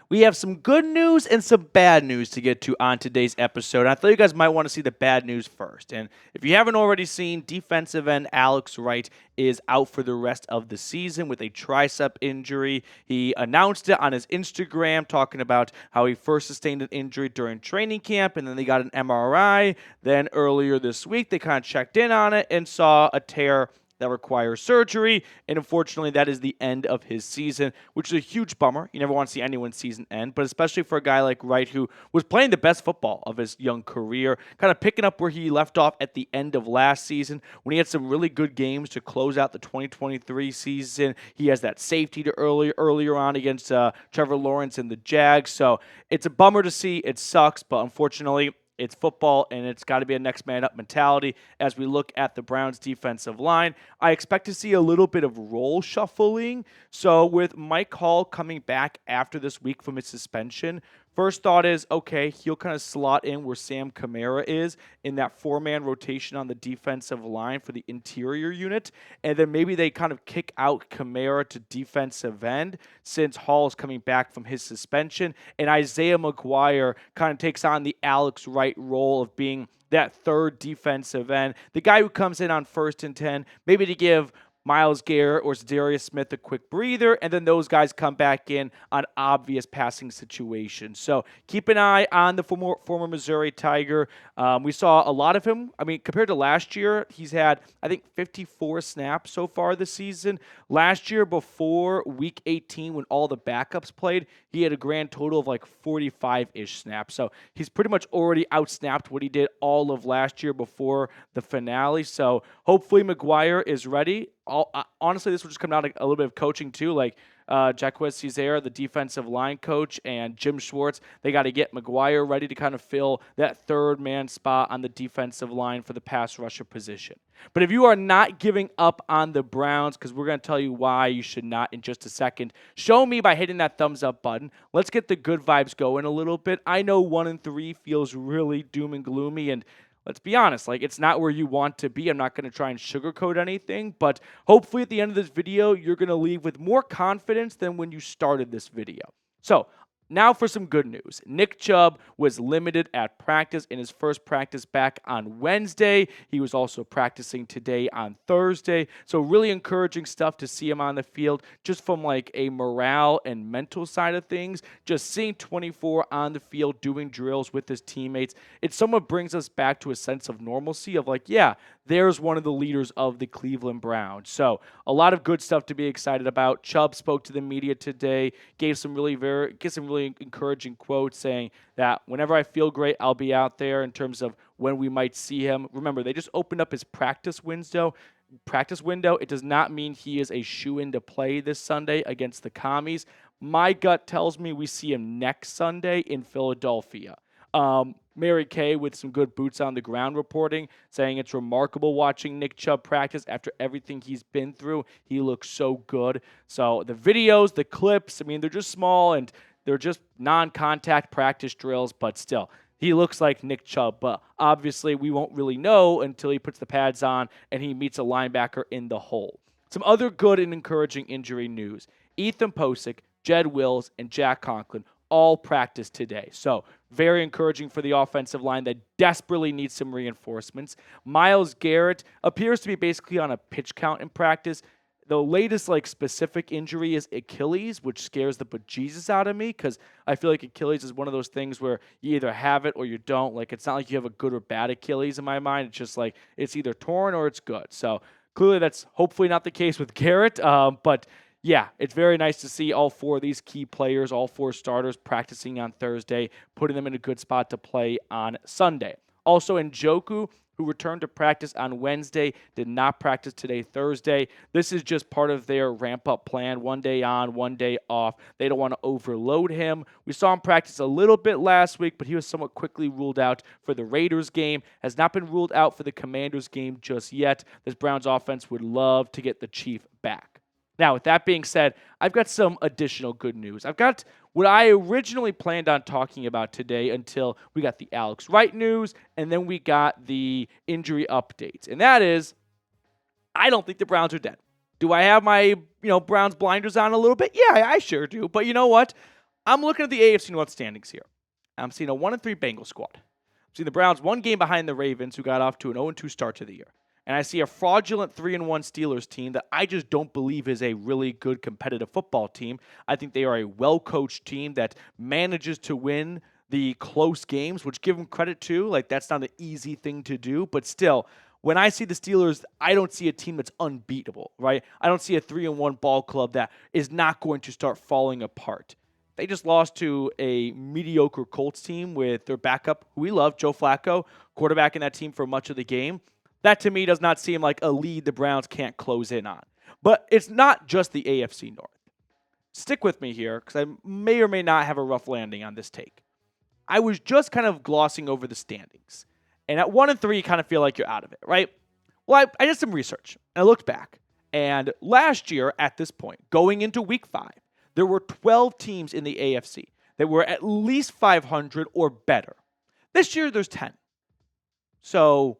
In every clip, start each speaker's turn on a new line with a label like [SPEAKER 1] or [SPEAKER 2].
[SPEAKER 1] We have some good news and some bad news to get to on today's episode. I thought you guys might want to see the bad news first. And if you haven't already seen, defensive end Alex Wright is out for the rest of the season with a tricep injury. He announced it on his Instagram, talking about how he first sustained an injury during training camp, and then they got an MRI. Then earlier this week, they kind of checked in on it and saw a tear that requires surgery, and unfortunately, that is the end of his season, which is a huge bummer. You never want to see anyone's season end, but especially for a guy like Wright, who was playing the best football of his young career, kind of picking up where he left off at the end of last season when he had some really good games to close out the 2023 season. He has that safety to earlier on against Trevor Lawrence and the Jags, so it's a bummer to see. It sucks, but unfortunately, it's football, and it's got to be a next man up mentality. As we look at the Browns' defensive line, I expect to see a little bit of role shuffling. So with Mike Hall coming back after this week from his suspension, first thought is, okay, he'll kind of slot in where Sam Kamara is in that four-man rotation on the defensive line for the interior unit. And then maybe they kind of kick out Kamara to defensive end since Hall is coming back from his suspension. And Isaiah McGuire kind of takes on the Alex Wright role of being that third defensive end, the guy who comes in on 1st and 10, maybe to give Myles Garrett or Zadarius Smith a quick breather, and then those guys come back in on obvious passing situations. So keep an eye on the former Missouri Tiger. We saw a lot of him. I mean, compared to last year, he's had, I think, 54 snaps so far this season. Last year, before Week 18, when all the backups played, he had a grand total of like 45-ish snaps. So he's pretty much already outsnapped what he did all of last year before the finale. So hopefully McGuire is ready. Honestly, this will just come down to a little bit of coaching too. Like Jacquez Cesare, the defensive line coach, and Jim Schwartz, they got to get McGuire ready to kind of fill that third man spot on the defensive line for the pass rusher position. But if you are not giving up on the Browns, because we're going to tell you why you should not in just a second, show me by hitting that thumbs up button. Let's get the good vibes going a little bit. I know 1-3 feels really doom and gloomy, and let's be honest, like, it's not where you want to be. I'm not going to try and sugarcoat anything, but hopefully at the end of this video, you're going to leave with more confidence than when you started this video. So now for some good news. Nick Chubb was limited at practice in his first practice back on Wednesday. He was also practicing today on Thursday. So really encouraging stuff to see him on the field just from like a morale and mental side of things. Just seeing 24 on the field doing drills with his teammates. It somewhat brings us back to a sense of normalcy of like, yeah, there's one of the leaders of the Cleveland Browns. So a lot of good stuff to be excited about. Chubb spoke to the media today, gave some really encouraging quotes saying that whenever I feel great, I'll be out there in terms of when we might see him. Remember, they just opened up his practice window. It does not mean he is a shoo-in to play this Sunday against the Commies. My gut tells me we see him next Sunday in Philadelphia. Mary Kay with some good boots on the ground reporting, saying it's remarkable watching Nick Chubb practice after everything he's been through. He looks so good. So the videos, the clips, I mean, they're just small and they're just non-contact practice drills, but still, he looks like Nick Chubb. But obviously, we won't really know until he puts the pads on and he meets a linebacker in the hole. Some other good and encouraging injury news. Ethan Pocic, Jedrick Wills, and Jack Conklin all practiced today. So very encouraging for the offensive line that desperately needs some reinforcements. Myles Garrett appears to be basically on a pitch count in practice. The latest specific injury is Achilles, which scares the bejesus out of me because I feel like Achilles is one of those things where you either have it or you don't. Like, it's not like you have a good or bad Achilles in my mind. It's just like it's either torn or it's good. So clearly that's hopefully not the case with Garrett. But yeah, it's very nice to see all four of these key players, all four starters practicing on Thursday, putting them in a good spot to play on Sunday. Also, Njoku, who returned to practice on Wednesday, did not practice today, Thursday. This is just part of their ramp-up plan, 1 day on, 1 day off. They don't want to overload him. We saw him practice a little bit last week, but he was somewhat quickly ruled out for the Raiders game. Has not been ruled out for the Commanders game just yet. This Browns offense would love to get the Chief back. Now, with that being said, I've got some additional good news. I've got what I originally planned on talking about today until we got the Alex Wright news, and then we got the injury updates. And that is, I don't think the Browns are dead. Do I have my, Browns blinders on a little bit? Yeah, I sure do. But you know what? I'm looking at the AFC North standings here. I'm seeing a 1-3 Bengals squad. I'm seeing the Browns one game behind the Ravens, who got off to an 0-2 start to the year. And I see a fraudulent 3-1 Steelers team that I just don't believe is a really good competitive football team. I think they are a well-coached team that manages to win the close games, which give them credit to. Like, that's not an easy thing to do, but still, when I see the Steelers, I don't see a team that's unbeatable, right? I don't see a 3-1 ball club that is not going to start falling apart. They just lost to a mediocre Colts team with their backup, who we love, Joe Flacco, quarterback in that team for much of the game. That, to me, does not seem like a lead the Browns can't close in on. But it's not just the AFC North. Stick with me here, because I may or may not have a rough landing on this take. I was just kind of glossing over the standings. And at 1-3, you kind of feel like you're out of it, right? Well, I did some research, and I looked back. And last year, at this point, going into Week 5, there were 12 teams in the AFC that were at least 500 or better. This year, there's 10. So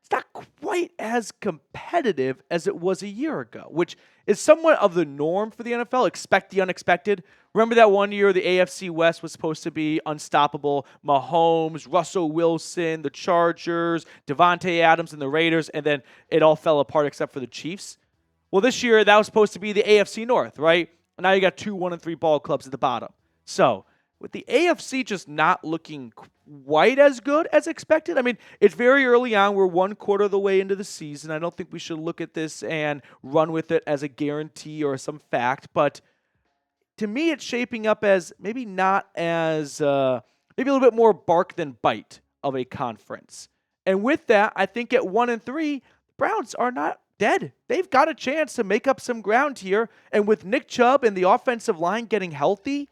[SPEAKER 1] it's not quite as competitive as it was a year ago, which is somewhat of the norm for the NFL. Expect the unexpected. Remember that one year the AFC West was supposed to be unstoppable? Mahomes, Russell Wilson, the Chargers, Devontae Adams, and the Raiders, and then it all fell apart except for the Chiefs. Well, this year that was supposed to be the AFC North, right? And now you got 2 1-3 ball clubs at the bottom. So with the AFC just not looking quite as good as expected. I mean, it's very early on. We're 1/4 of the way into the season. I don't think we should look at this and run with it as a guarantee or some fact. But to me, it's shaping up as maybe not as, maybe a little bit more bark than bite of a conference. And with that, I think at 1-3, the Browns are not dead. They've got a chance to make up some ground here. And with Nick Chubb and the offensive line getting healthy,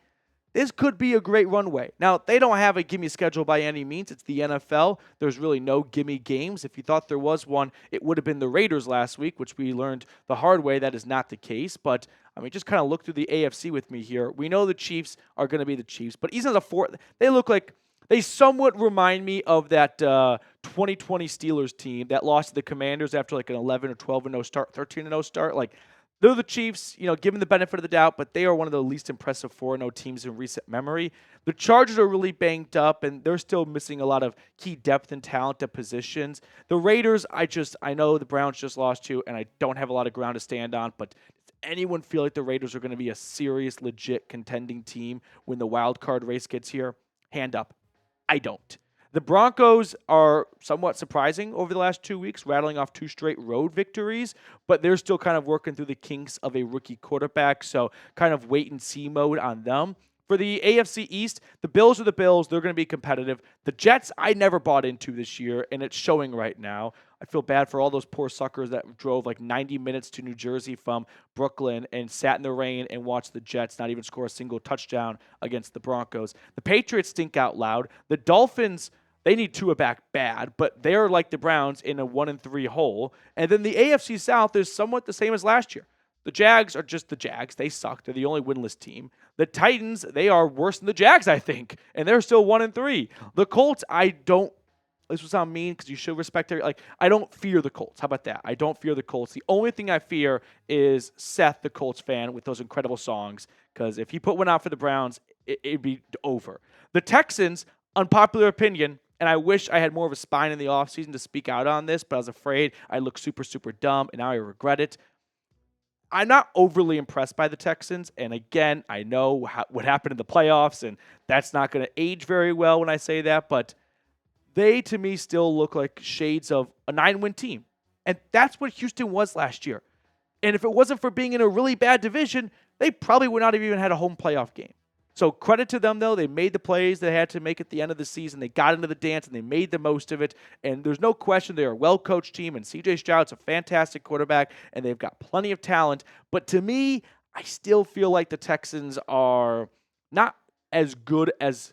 [SPEAKER 1] this could be a great runway. Now, they don't have a gimme schedule by any means. It's the NFL. There's really no gimme games. If you thought there was one, it would have been the Raiders last week, which we learned the hard way. That is not the case. But, I mean, just kind of look through the AFC with me here. We know the Chiefs are going to be the Chiefs. But even as a fourth, they look like they somewhat remind me of that 2020 Steelers team that lost to the Commanders after like an 11 or 12-0 start, 13-0 start. Like, they're the Chiefs, given the benefit of the doubt, but they are one of the least impressive 4-0 teams in recent memory. The Chargers are really banged up, and they're still missing a lot of key depth and talent at positions. The Raiders, I know the Browns just lost to, and I don't have a lot of ground to stand on, but does anyone feel like the Raiders are going to be a serious, legit contending team when the wild card race gets here? Hand up. I don't. The Broncos are somewhat surprising over the last 2 weeks, rattling off 2 straight road victories, but they're still kind of working through the kinks of a rookie quarterback, so kind of wait-and-see mode on them. For the AFC East, the Bills are the Bills. They're going to be competitive. The Jets, I never bought into this year, and it's showing right now. I feel bad for all those poor suckers that drove like 90 minutes to New Jersey from Brooklyn and sat in the rain and watched the Jets not even score a single touchdown against the Broncos. The Patriots stink out loud. The Dolphins, they need Tua back bad, but they're like the Browns in a 1-3 hole. And then the AFC South is somewhat the same as last year. The Jags are just the Jags. They suck. They're the only winless team. The Titans, they are worse than the Jags, I think, and they're still 1-3. The Colts, this will sound mean because you should respect it. Like, I don't fear the Colts. How about that? I don't fear the Colts. The only thing I fear is Seth, the Colts fan, with those incredible songs, because if he put one out for the Browns, it'd be over. The Texans, unpopular opinion, and I wish I had more of a spine in the offseason to speak out on this, but I was afraid I'd look super, super dumb, and now I regret it. I'm not overly impressed by the Texans, and again, I know what happened in the playoffs, and that's not going to age very well when I say that, but they, to me, still look like shades of a 9-win team, and that's what Houston was last year. And if it wasn't for being in a really bad division, they probably would not have even had a home playoff game. So credit to them, though. They made the plays they had to make at the end of the season. They got into the dance, and they made the most of it. And there's no question they're a well-coached team, and C.J. Stroud's a fantastic quarterback, and they've got plenty of talent. But to me, I still feel like the Texans are not as good as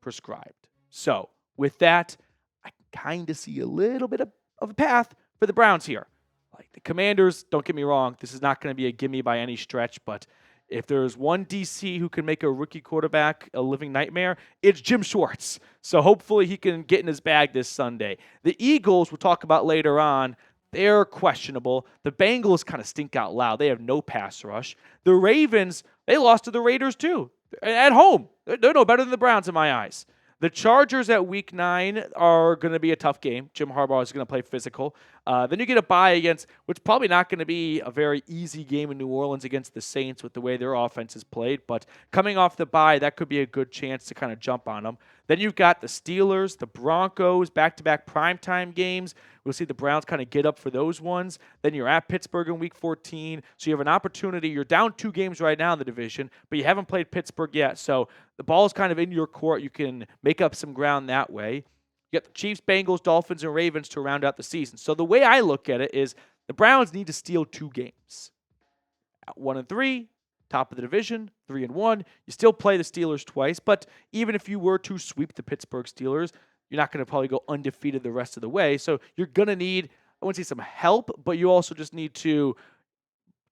[SPEAKER 1] prescribed. So with that, I kind of see a little bit of a path for the Browns here. Like the Commanders, don't get me wrong, this is not going to be a gimme by any stretch, but if there's one DC who can make a rookie quarterback a living nightmare, it's Jim Schwartz. So hopefully he can get in his bag this Sunday. The Eagles, we'll talk about later on, they're questionable. The Bengals kind of stink out loud. They have no pass rush. The Ravens, they lost to the Raiders too. At home. They're no better than the Browns in my eyes. The Chargers at week 9 are going to be a tough game. Jim Harbaugh is going to play physical. Then you get a bye against, which probably not going to be a very easy game in New Orleans against the Saints with the way their offense is played. But coming off the bye, that could be a good chance to kind of jump on them. Then you've got the Steelers, the Broncos, back-to-back primetime games. We'll see the Browns kind of get up for those ones. Then you're at Pittsburgh in week 14. So you have an opportunity. You're down 2 games right now in the division, but you haven't played Pittsburgh yet. So the ball's kind of in your court. You can make up some ground that way. You got the Chiefs, Bengals, Dolphins, and Ravens to round out the season. So the way I look at it is the Browns need to steal 2 games. At 1-3, top of the division, 3-1. You still play the Steelers twice, but even if you were to sweep the Pittsburgh Steelers, you're not going to probably go undefeated the rest of the way. So you're going to need, I wouldn't say some help, but you also just need to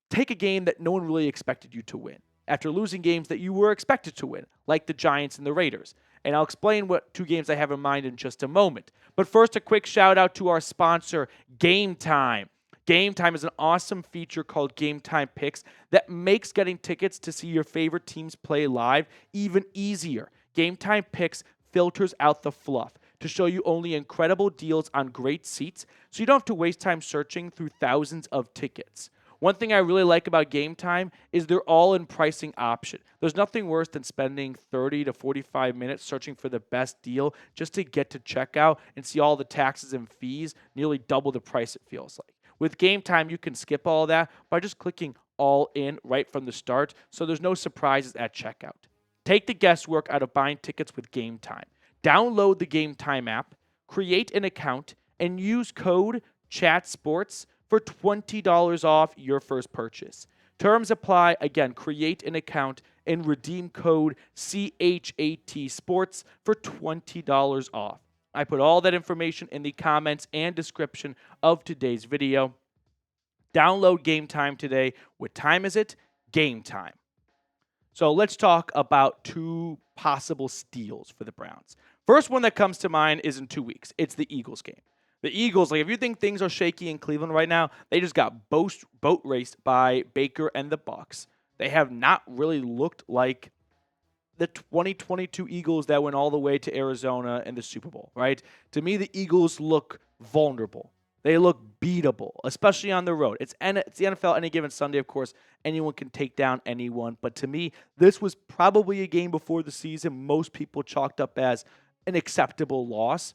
[SPEAKER 1] take a game that no one really expected you to win after losing games that you were expected to win, like the Giants and the Raiders. And I'll explain what 2 games I have in mind in just a moment. But first, a quick shout out to our sponsor, Game Time. Game Time is an awesome feature called Game Time Picks that makes getting tickets to see your favorite teams play live even easier. Game Time Picks filters out the fluff to show you only incredible deals on great seats, so you don't have to waste time searching through thousands of tickets. One thing I really like about Game Time is they're all in pricing option. There's nothing worse than spending 30 to 45 minutes searching for the best deal just to get to checkout and see all the taxes and fees nearly double the price it feels like. With Game Time, you can skip all that by just clicking all in right from the start, so there's no surprises at checkout. Take the guesswork out of buying tickets with Game Time. Download the Game Time app, create an account, and use code CHATSPORTS for $20 off your first purchase. Terms apply. Again, create an account and redeem code CHAT Sports for $20 off. I put all that information in the comments and description of today's video. Download Game Time today. What time is it? Game time. So let's talk about 2 possible steals for the Browns. First one that comes to mind is in 2 weeks. It's the Eagles game. The Eagles, if you think things are shaky in Cleveland right now, they just got boat raced by Baker and the Bucs. They have not really looked like the 2022 Eagles that went all the way to Arizona in the Super Bowl, right? To me, the Eagles look vulnerable. They look beatable, especially on the road. It's the NFL any given Sunday, of course. Anyone can take down anyone. But to me, this was probably a game before the season most people chalked up as an acceptable loss.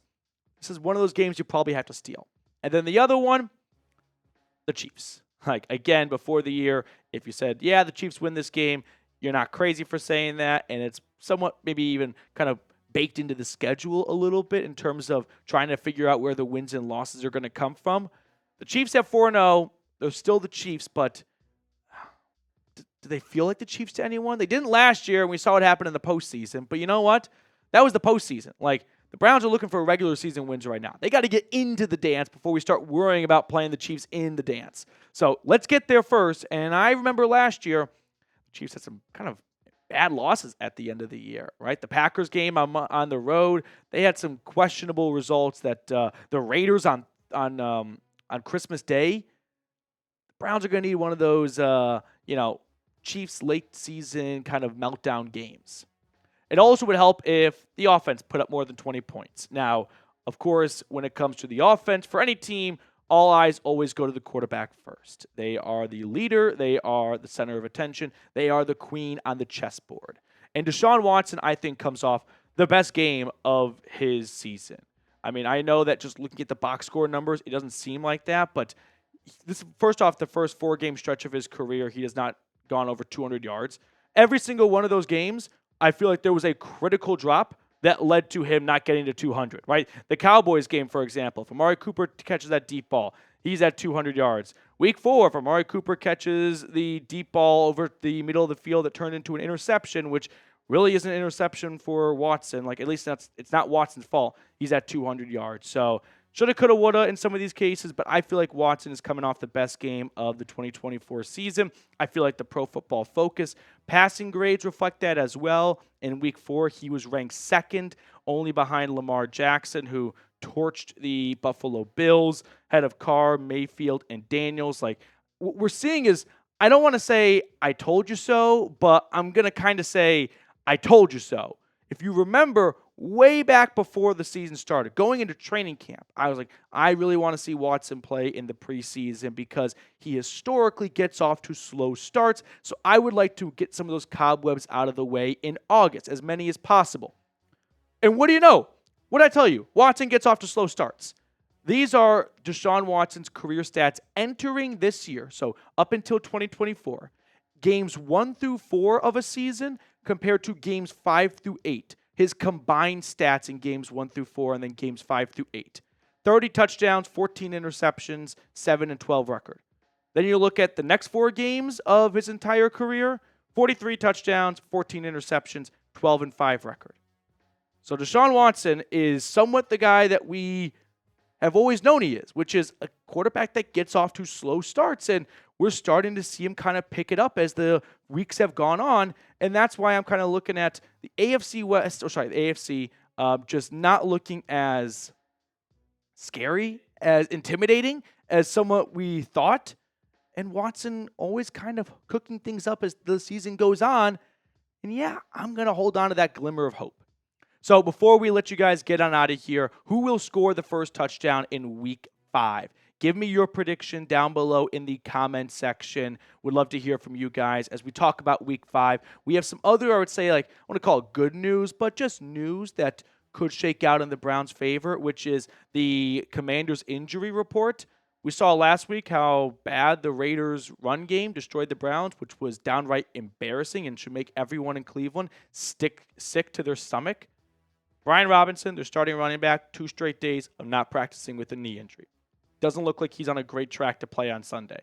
[SPEAKER 1] This is one of those games you probably have to steal. And then the other one, the Chiefs. Again, before the year, if you said, yeah, the Chiefs win this game, you're not crazy for saying that. And it's somewhat maybe even kind of baked into the schedule a little bit in terms of trying to figure out where the wins and losses are going to come from. The Chiefs have 4-0. They're still the Chiefs, but do they feel like the Chiefs to anyone? They didn't last year, and we saw what happened in the postseason. But you know what? That was the postseason. The Browns are looking for regular season wins right now. They got to get into the dance before we start worrying about playing the Chiefs in the dance. So let's get there first. And I remember last year, the Chiefs had some kind of bad losses at the end of the year, right? The Packers game on the road, they had some questionable results. That the Raiders on Christmas Day, the Browns are going to need one of those Chiefs late season kind of meltdown games. It also would help if the offense put up more than 20 points. Now, of course, when it comes to the offense, for any team, all eyes always go to the quarterback first. They are the leader. They are the center of attention. They are the queen on the chessboard. And Deshaun Watson, I think, comes off the best game of his season. I mean, I know that just looking at the box score numbers, it doesn't seem like that. But this, first off, the first 4-game stretch of his career, he has not gone over 200 yards. Every single one of those games, I feel like there was a critical drop that led to him not getting to 200, right? The Cowboys game, for example, if Amari Cooper catches that deep ball, he's at 200 yards. Week 4, if Amari Cooper catches the deep ball over the middle of the field that turned into an interception, which really isn't an interception for Watson, at least it's not Watson's fault, he's at 200 yards. So shoulda, coulda, woulda in some of these cases, but I feel like Watson is coming off the best game of the 2024 season. I feel like the Pro Football Focus passing grades reflect that as well. In Week 4, he was ranked 2nd, only behind Lamar Jackson, who torched the Buffalo Bills, head of Carr, Mayfield, and Daniels. What we're seeing is, I don't want to say I told you so, but I'm going to kind of say I told you so. If you remember, way back before the season started, going into training camp, I was like, I really want to see Watson play in the preseason because he historically gets off to slow starts. So I would like to get some of those cobwebs out of the way in August, as many as possible. And what do you know? What did I tell you? Watson gets off to slow starts. These are Deshaun Watson's career stats entering this year, so up until 2024. Games 1 through 4 of a season compared to games 5 through 8. His combined stats in games 1 through 4 and then games 5 through 8. 30 touchdowns, 14 interceptions, 7 and 12 record. Then you look at the next 4 games of his entire career, 43 touchdowns, 14 interceptions, 12 and 5 record. So Deshaun Watson is somewhat the guy that we have always known he is, which is a quarterback that gets off to slow starts. And we're starting to see him kind of pick it up as the weeks have gone on. And that's why I'm kind of looking at the AFC West, the AFC, just not looking as scary, as intimidating as somewhat we thought. And Watson always kind of cooking things up as the season goes on. And yeah, I'm going to hold on to that glimmer of hope. So before we let you guys get on out of here, who will score the first touchdown in Week 5? Give me your prediction down below in the comment section. Would love to hear from you guys as we talk about Week 5. We have some other, I would say, like, I want to call it good news, but just news that could shake out in the Browns' favor, which is the Commanders' injury report. We saw last week how bad the Raiders' run game destroyed the Browns, which was downright embarrassing and should make everyone in Cleveland sick to their stomach. Brian Robinson, their starting running back, 2 straight days of not practicing with a knee injury. Doesn't look like he's on a great track to play on Sunday.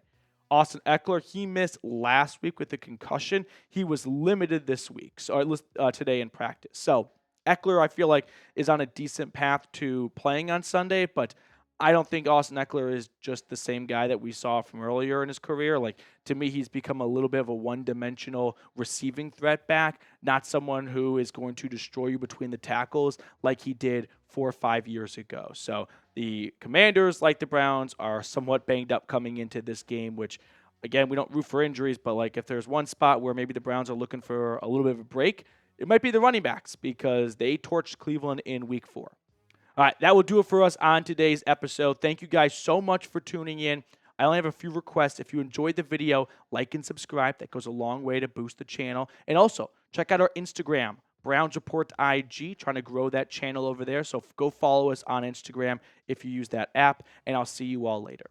[SPEAKER 1] Austin Eckler, he missed last week with a concussion. He was limited this week, so at least today in practice. So Eckler, I feel like, is on a decent path to playing on Sunday, but I don't think Austin Eckler is just the same guy that we saw from earlier in his career. Like, to me, he's become a little bit of a one-dimensional receiving threat back, not someone who is going to destroy you between the tackles like he did 4 or 5 years ago. So the Commanders, like the Browns, are somewhat banged up coming into this game, which, again, we don't root for injuries, but like if there's one spot where maybe the Browns are looking for a little bit of a break, it might be the running backs because they torched Cleveland in Week 4. All right, that will do it for us on today's episode. Thank you guys so much for tuning in. I only have a few requests. If you enjoyed the video, like and subscribe. That goes a long way to boost the channel. And also, check out our Instagram, Browns Report IG, trying to grow that channel over there. So go follow us on Instagram if you use that app, and I'll see you all later.